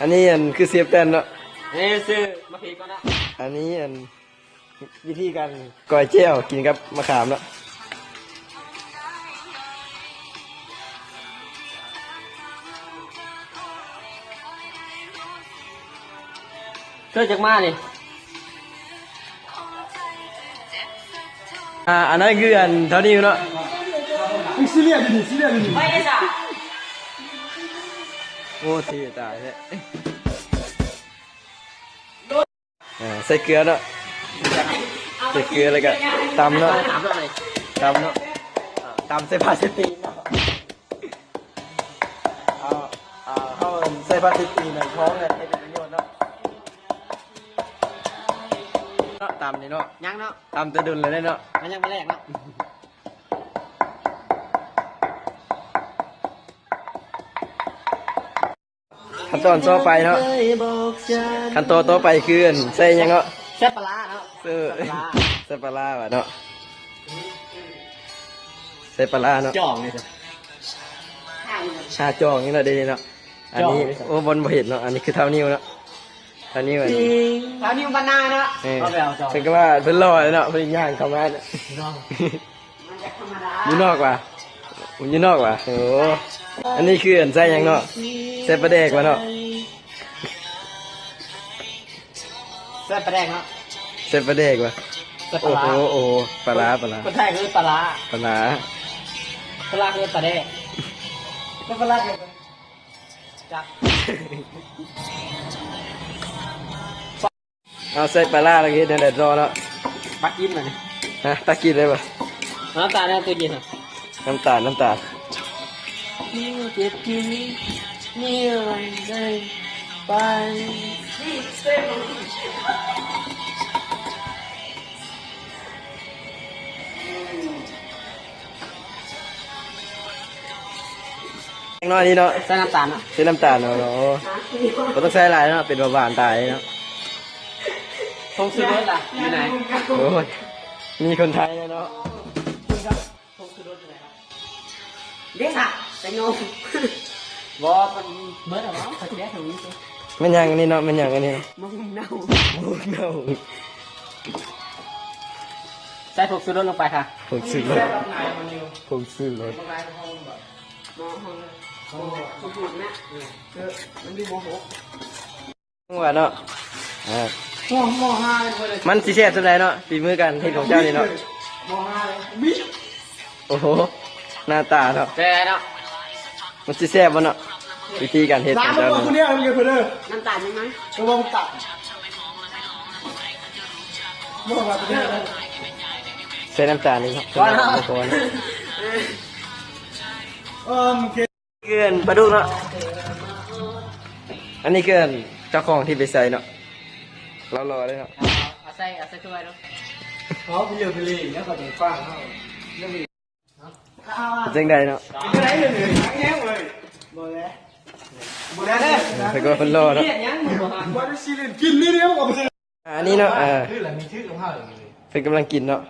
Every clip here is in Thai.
อันนี้คือเสียบแตนเนาะซื้อมาพีก่อนนะอันนี้วิธีการก้อยเจียวกินกับมะขามเนาะเชื่อจากมานี่อันนั้นคือเท่านี้เนาะซีเรียสดิซีเรียสดิไม่ได้จ้ะโอ้ทีตายแท้ใส่เกลือเนาะใส่เกลือแล้วก็ตำเนาะตำเนาะตำใส่พาสตีนเนาะเข้าใส่พาสตีนในท้องเนี่ยให้เป็นประโยชน์เนาะตำนี่เนาะยังเนาะตำจะดุนเลยเนาะมันยังไม่แรกเนาะขั้นตอนต่อไปเนาะขั้นตอนต่อไปคือใส่ยังเนาะแซ่บปลาเนาะใส่ปลาว่ะเนาะใส่ปลาเนาะจ่องเลยจ้ะจ่องนี่เนาะดีเนาะอันนี้โอ้บนบ่เห็นเนาะอันนี้คือเท่านิ้วเนาะเท่านิ้วอันนี้เท่านิ้วบรรณาเนาะเอาไปเอาจ่องถึงก็ว่าเพิ่นรอเลยเนาะเพิ่นย่างเข้ามาเนี่ยอยู่นอกว่ะอยู่นอกว่ะโอ้อันนี้คือใส่ยังเนาะใส่ปลาแดกว่ะเนาะใส่ปลาแดกเนาะใส่ปลาแดกว่ะโอ้โหโอ้ปลาคนไทยคือปลาปลาคือปลาแดกก็ปลาเดียวกันจับเอาใส่ปลาอะไรกี้เดี๋ยวรอเนาะปักกินมาเนี่ยฮะตะกินได้ปะน้ำตาลเนี่ยตัวกินเหรอน้ำตาลนี่เจ็บกินนี่อะไรได้ไปน้อยนี่เนาะใส่น้ำตาลเนาะใส่น้ำตาลเนาะก็ต้องใส่หลายเนาะเป็นเบาหวานตายเนาะผงชูรสล่ะอยู่ไหนโอ้ยมีคนไทยเลยเนาะผงชูรสอยู่ไหนครับเด็กอะแต่งงบอมันเมื่อไหร่วะเขาจะได้ถึงนี้สิมันยังอันนี้เนาะมันยังอันนี้มึงเน่าใส่ผงชูรสลงไปค่ะผงชูรสหัวเนาะมันสีแซ่บสุดเลยเนาะฝีมือกันที่ของเจ้านี่เนาะโอ้โหหน้าตาเนาะแซ่บเนาะมันสีแซ่บวะเนาะวิธีการเฮ็ดของเจ้าน้ำมันเนี่ยมันเยอะเพื่อนน้ำตาลยังไงระวังตัดมั่วมาตัวนี้ใส่น้ำตาลนี่ครับก่อนเกินปลาดุกเนาะอันนี้เกินเจ้าของที่ไปใส่เนาะรอเลยเนาะเอาใส่ถ้วยเนาะเขาไปเยอะไปเลยแล้วก็จะฟังเขาจังใดเนาะอะไรเลยแง่เลยบ่แล้วแต่ก็คนรอเนาะว่าได้ซีเรียสกินนี่เดียวกับอันนี้เนาะคืออะไรมีชื่อของเขาเลยเป็นกำลังกินเนาะ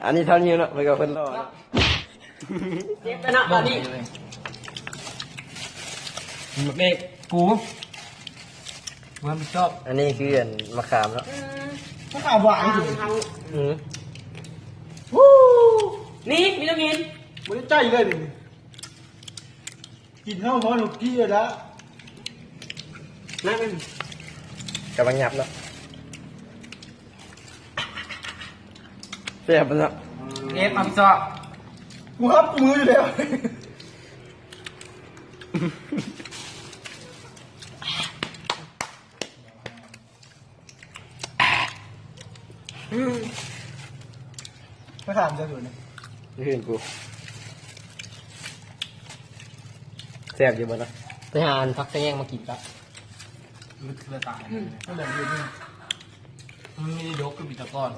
อันนี้เท่านี้เนาะไปกับคนรอเนาะเจ็บไปเนาะตอนนี้เด็กกูมันชอบอันนี้คือมะขามเนาะมะขามหวานจริงนี่วิตามินไม่ได้ใจเลยดิกินข้าวหอมหนุกกี้แล้วนั่นกำลังหยับเนาะเสียบเนาะมังซอกูครับมืออยู่แล้วไม่ถามจะดูเนี่ยไม่เห็นกูแซ่บอยู่บ้านนะไปหาพักแยงมากินครับลึกเลยตายก็เลยยืนนี่มันไม่ได้ยกก็มีตะก้อน